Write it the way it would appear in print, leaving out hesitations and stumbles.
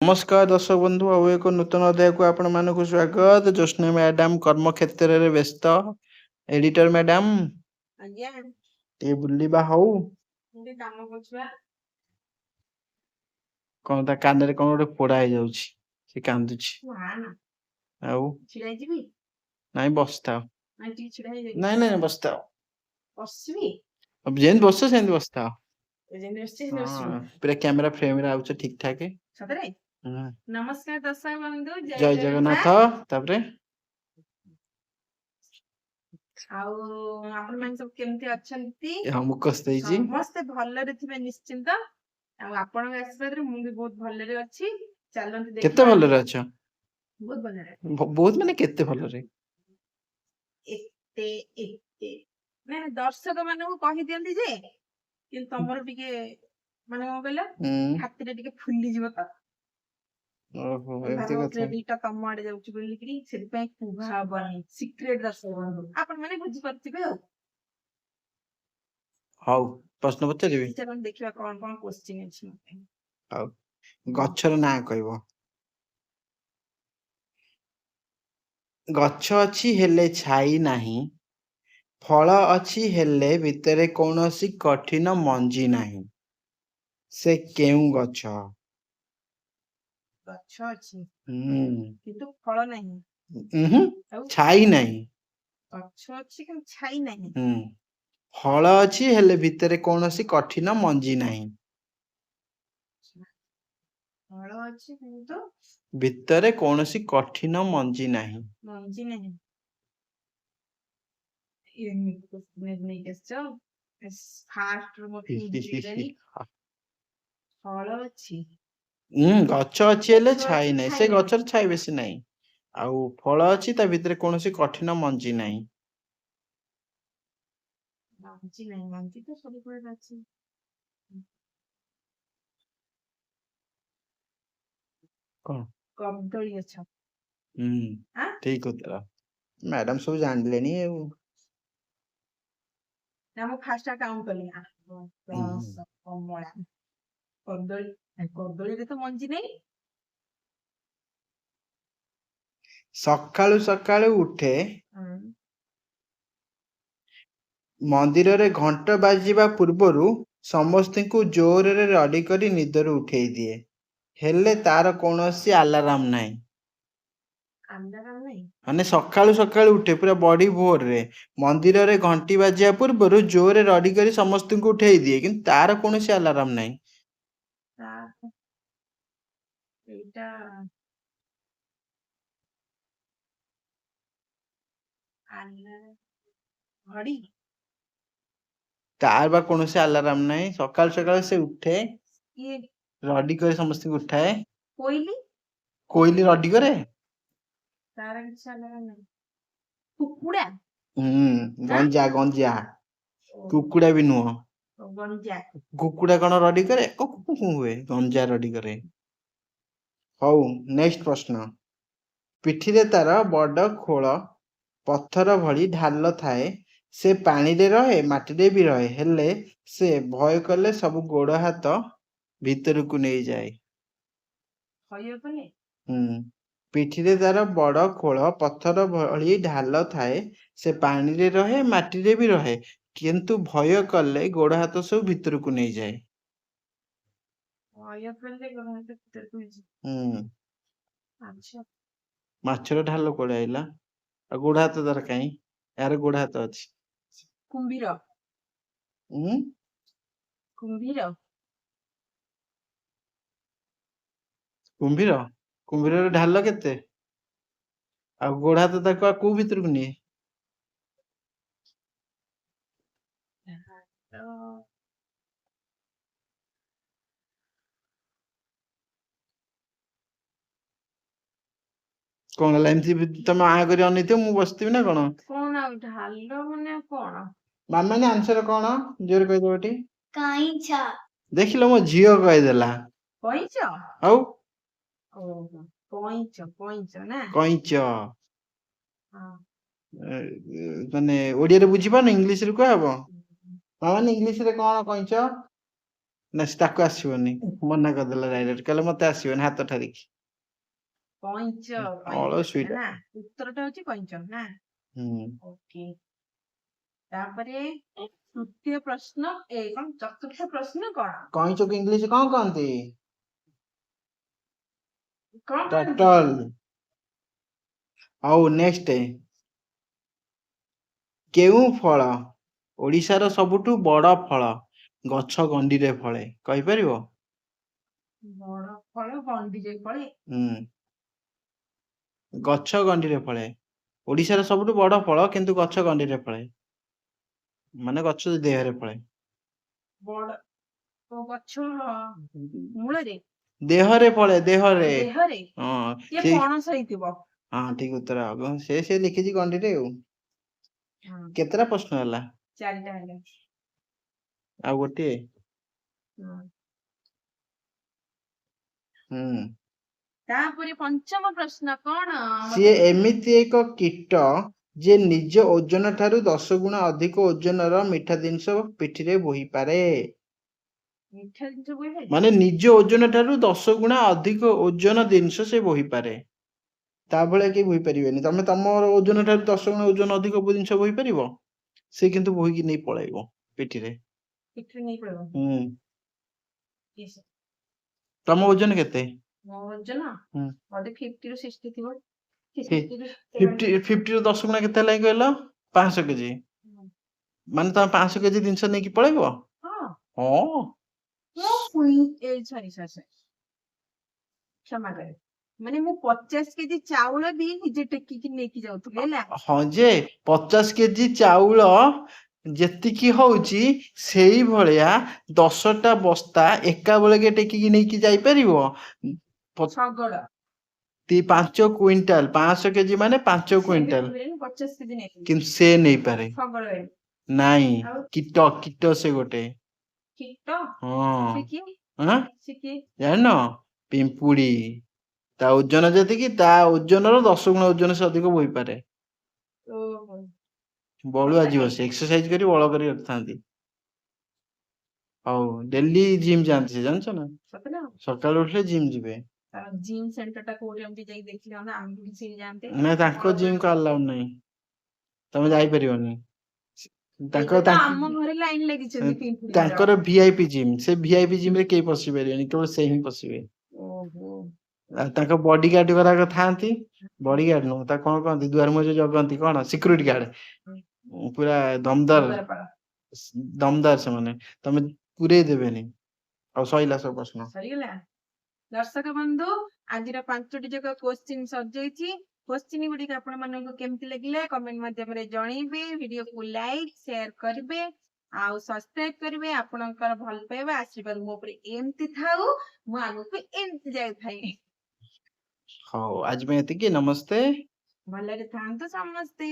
नमस्कार दर्शक बंधु आउ एक नूतन अध्याय को आपण मानक स्वागत। ज्योत्स्ना मैडम कर्म क्षेत्र रे व्यस्त एडिटर मैडम आज्ञा टे बुलिबा हौ मुझे काम करछुआ कोन ता कान रे कोन गोटे पोड़ा हे जाउछि से कांदुछि ना ना आउ छिड़ाई जीबी नाही बसता ना टी छिड़ाई जाई नाही नाही बसता बसबी अब जेन बसो सेन बसता एजेंट बसछि हां पूरा कैमरा फ्रेम रे आउछ ठीक ठाक सतरे नमस्कार दर्शक बंधु जय जगन्नाथ तापरे आउ आपण मन सब केमती अछंती हम कस्तै जी समस्त भल्ले रे थिबे निश्चिंत आ आपण के आशीर्वाद रे मु भी बहुत भल्ले रे अछि चलंती देखि केते भल्ले रे अछ बहुत भल्ले रे बहुत माने केते भल्ले रे एते माने दर्शक माने को कहि दियंती जे कि तमरो टिके माने को कहला हाथी रे टिके फुल्ली जीव त ओहो एते कथा क्रेडिट तम आडे जाउची बोली कि सेति पय कुहा हबनी सीक्रेट दर्शक बंधु आपण माने बुझी परथिबे हौ प्रश्न पचारिबी चलन देखिबा कोन कोन क्वेश्चन अछि हौ गच्छर ना कहबो गच्छ अछि हेले छाई नाही फल अछि हेले भितरे कौनसी कठिन मंजी नाही से केउ गच्छ गच्छ अछि किंतु फल नाही छाई नाही गच्छ अछि कि छाई नाही फल अछि हेले भितरे कौनसी कठिन मंजी नाही फल अछि किंतु भितरे कौनसी कठिन मंजी नाही नहीं कैसे फास्ट रो फ्यूजरी फल अछि गच्छ अछि हेले छाई नाही से गच्छर छाई बेसी नाही आउ फल अछि ता भितरे कौनसी कठिन मंजी नाही मंजी तो सब पर अछि कौन कदली अच्छा ठीक उत्तर मैडम सब जान लेनी है ना मु फास्ट काउंट करली 10 कमला कदली कदली रे तो मंजी नहीं सकाळु सकाळु उठे मंदिर रे घंटा बाजिबा पूर्वरु समस्त को जोर रे रडी करी निदर उठेई दिए हेले तार कोनोसी अलार्म नाही माने सकाळु सकाळु उठे पूरा बॉडी भोर रे मंदिर रे घंटी बाजिया पूर्वरु जोर रडी करी समस्त को उठेई दिए किंतु तार कोनोसी अलार्म नाही एटा घड़ी तार बा कोनोसी अलार्म नाही सकाळ सकाळ से उठे ये रडी करे समस्त को उठाए कोइली कोइली रडी करे तार किछ अलार्म नाही कुकुड़ा गंजा गंजा कुकुड़ा भी नुह गंजा कुकुड़ा कौन रडी करे हुए गंजा रडी करे हौ नेक्स्ट प्रश्न पिठी रे तार बड़ खोल पत्थर भली ढाल थाए से पानी रे रहे माटी रे भी रहे हेले से भय कले सब गोड़ हाथ भीतर को नहीं जाए भय कले पिठी रे तार बड़ खोल पत्थर भली ढाल थाए से पानी रे रहे माटी रे भी रहे किंतु भय कले गोड़ हाथ सब भीतर को नहीं जाए भय कले गोड़ हाथ भीतर को अच्छा माछर ढाल कोड़े आइला आ गोड़ हाथ तार काई यार गोड़ हाथ अछि कुंभीर कुंभीर कुंभीर कुंभीर रे ढाल केते आ गोड़ हाथ ताको को भीतर को नहीं कोन लाइमथि तमे आ करी अनिथियो मु बसथिबि ना कोन कोन आ ढाल माने कोन मामा ने आंसर कोन जोर कहि दोटी काईछा देखिलो मो जियो कहि देला कइच औ ओहो कइच कइच ना कइच हां माने ओडिया रे बुझी पान इंग्लिश रे कहबो मामा ने इंग्लिश रे कोन कइच ନା ତାକୁ ଆସିବନି ମନା କରିଦେଲା ଡାଇରେକ୍ଟ କହିଲେ ମତେ ଆସିବନି ହାତ ଠାରିକି କଇଁଚ ଅଳସୁଇଟା ନା ଉତ୍ତରଟା ହଉଛି କଇଁଚ ନା ଓକେ ତାପରେ ତୃତୀୟ ପ୍ରଶ୍ନ କଣ ଚତୁର୍ଥ ପ୍ରଶ୍ନ କଣ କଇଁଚକୁ ଇଂଲିଶ କଣ କହନ୍ତି କଣ ଟର୍ଟଲ ଆଉ ନେକ୍ସଟ କେଉଁ ଫଳ ଓଡିଶାର ସବୁଠୁ ବଡ ଫଳ ଗଛ ଗଣ୍ଡିରେ ଫଳେ କହିପାରିବ ବଡ ଫଳ ଗଣ୍ଡିରେ ଫଳେ ଗଛ ଗଣ୍ଡିରେ ଫଳେ ଓଡିଶାର ସବୁଠୁ ବଡ ଫଳ କିନ୍ତୁ ଗଛ ଗଣ୍ଡିରେ ଫଳେ ମାନେ ଗଛ ଦେହରେ ଫଳେ ବଡ ଗଛ ମୂଳରେ ଦେହରେ ଫଳେ ଦେହରେ ଦେହରେ ହଁ ପଣସ ହେଇଥିବ ହଁ ଠିକ ଉତ୍ତର ସେ ଲେଖିଛି ଗଣ୍ଡିରେ ଆଉ କେତେଟା ପ୍ରଶ୍ନ ହେଲା 4ଟା ହେଲା ଆଉ ଗୋଟିଏ ତାପରେ ପଞ୍ଚମ ପ୍ରଶ୍ନ କଣ ସିଏ ଏମିତି ଏକ କୀଟ ଯେ ନିଜ ଓଜନ ଠାରୁ 10 ଗୁଣା ଅଧିକ ଓଜନର ମିଠା ଜିନିଷ ପିଠିରେ ବୋହିପାରେ ମାନେ ନିଜ ଓଜନ ଠାରୁ 10 ଗୁଣା ଅଧିକ ଓଜନ ଜିନିଷ ସେ ବୋହିପାରେ ତା ଭଳିଆ କେହି ବୋହି ପାରିବେନି ତମେ ତମର ଓଜନ ଠାରୁ 10 ଗୁଣା ଓଜନ ଅଧିକ ଜିନିଷ ବୋହି ପାରିବ ସେ କିନ୍ତୁ ବୋହିକି ନେଇ ପଳେଇବ ପିଠିରେ ନେଇ ପଳେଇବ ତମ ଓଜନ କେତେ ମୋ ଓଜନ ବୋଧେ 50 ରୁ 60 ଥିବ 50 ରୁ 10 ଗୁଣା କେତେ ହେଲା କହିଲ 500 କେଜି ମାନେ ତମେ 500 କେଜି ଜିନିଷ ନେଇକି ପଳେଇବ ହଁ କ୍ଷମା କରେ ମାନେ ମୁଁ 50 କେଜି ଚାଉଳ ବି ନିଜେ ଟେକିକି ନେଇକି ଯାଉଥିଲି ହେଲା ହଁ ଯେ 50 କେଜି ଚାଉଳ ଯେତିକି ହଉଛି ସେଇ ଭଳିଆ 10ଟା ବସ୍ତା ଏକା ବେଳକେ ଟେକିକି ନେଇକି ଯାଇପାରିବ 5 କ୍ୱିଣ୍ଟାଲ 500 କେଜି ମାନେ 5 କ୍ୱିଣ୍ଟାଲ 50 କେଜି କିନ୍ତୁ ସେ ନେଇପାରେ ନାଇଁ କୀଟ ସେ ଗୋଟେ ହଁ ଜାଣିନ ପିମ୍ପୁଡି ତା ଓଜନ ଯେତିକି ତା ଓଜନର 10 ଗୁଣ ଓଜନ ସେ ଅଧିକ ବୋହିପାରେ ବଳୁଆ ଯିବ ସେ ଏକ୍ସରସାଇଜ କରି ବଳ କରି ରଖିଥାନ୍ତି ହଉ ଡେଲି ଜିମ୍ ଯାଆନ୍ତି ସେ ଜାଣିଛ ନା ସକାଳୁ ଉଠିଲେ ଜିମ୍ ଯିବେ ଜିମ୍ ସେଣ୍ଟର ଟା କୋଉଠି ଏମିତି ଯାଇ ଦେଖିଲେ ଆମେ ବି ସେଇ ଯାଆନ୍ତେ ନା ତାଙ୍କ ଜିମ୍ କୁ ଆଲାଉ ନାହିଁ ତମେ ଯାଇପାରିବନି ଆମ ଘରେ ଲାଇନ ଲାଗିଛନ୍ତି ତାଙ୍କର ଭିଆଇପି ଜିମ୍ ସେ ଭିଆଇପି ଜିମ୍ ରେ କେହି ପଶି ପାରିବେନି କେବଳ ସେ ହିଁ ପଶିବେ ତାଙ୍କ ବଡିଗାର୍ଡ ଗୁଡାକ ଥାଆନ୍ତି ବଡିଗାର୍ଡ ନୁହଁ ତାକୁ କଣ କହନ୍ତି ଦୁଆର ମୁହଁରେ ଜଗନ୍ତି କଣ ସିକ୍ୟୁରିଟି ଗାର୍ଡ ପୁରା ଦମଦାର ସେମାନେ ତମେ ପୁରେଇ ଦେବେନି ଆଉ ସଇଲା ସବୁ ପ୍ରଶ୍ନ ସରିଗଲା ଦର୍ଶକ ବନ୍ଧୁ ଆଜିର 5ଟି ଯାକ କ୍ୱେଶ୍ଚିନ୍ ସରିଯାଇଛି क्वेश्चन गुड़िक आपण मानक केमती लगिला कमेंट माध्यम जनइबे वीडियो को लाइक शेयर करेंगे आउ सब्सक्राइब करेंगे आपणकर भल पाइबा आशीर्वाद मो ऊपर एमती थाउ मु आगु एमती जाय थाई हो आज में एतिकी नमस्ते भलरे थांतु समस्ते।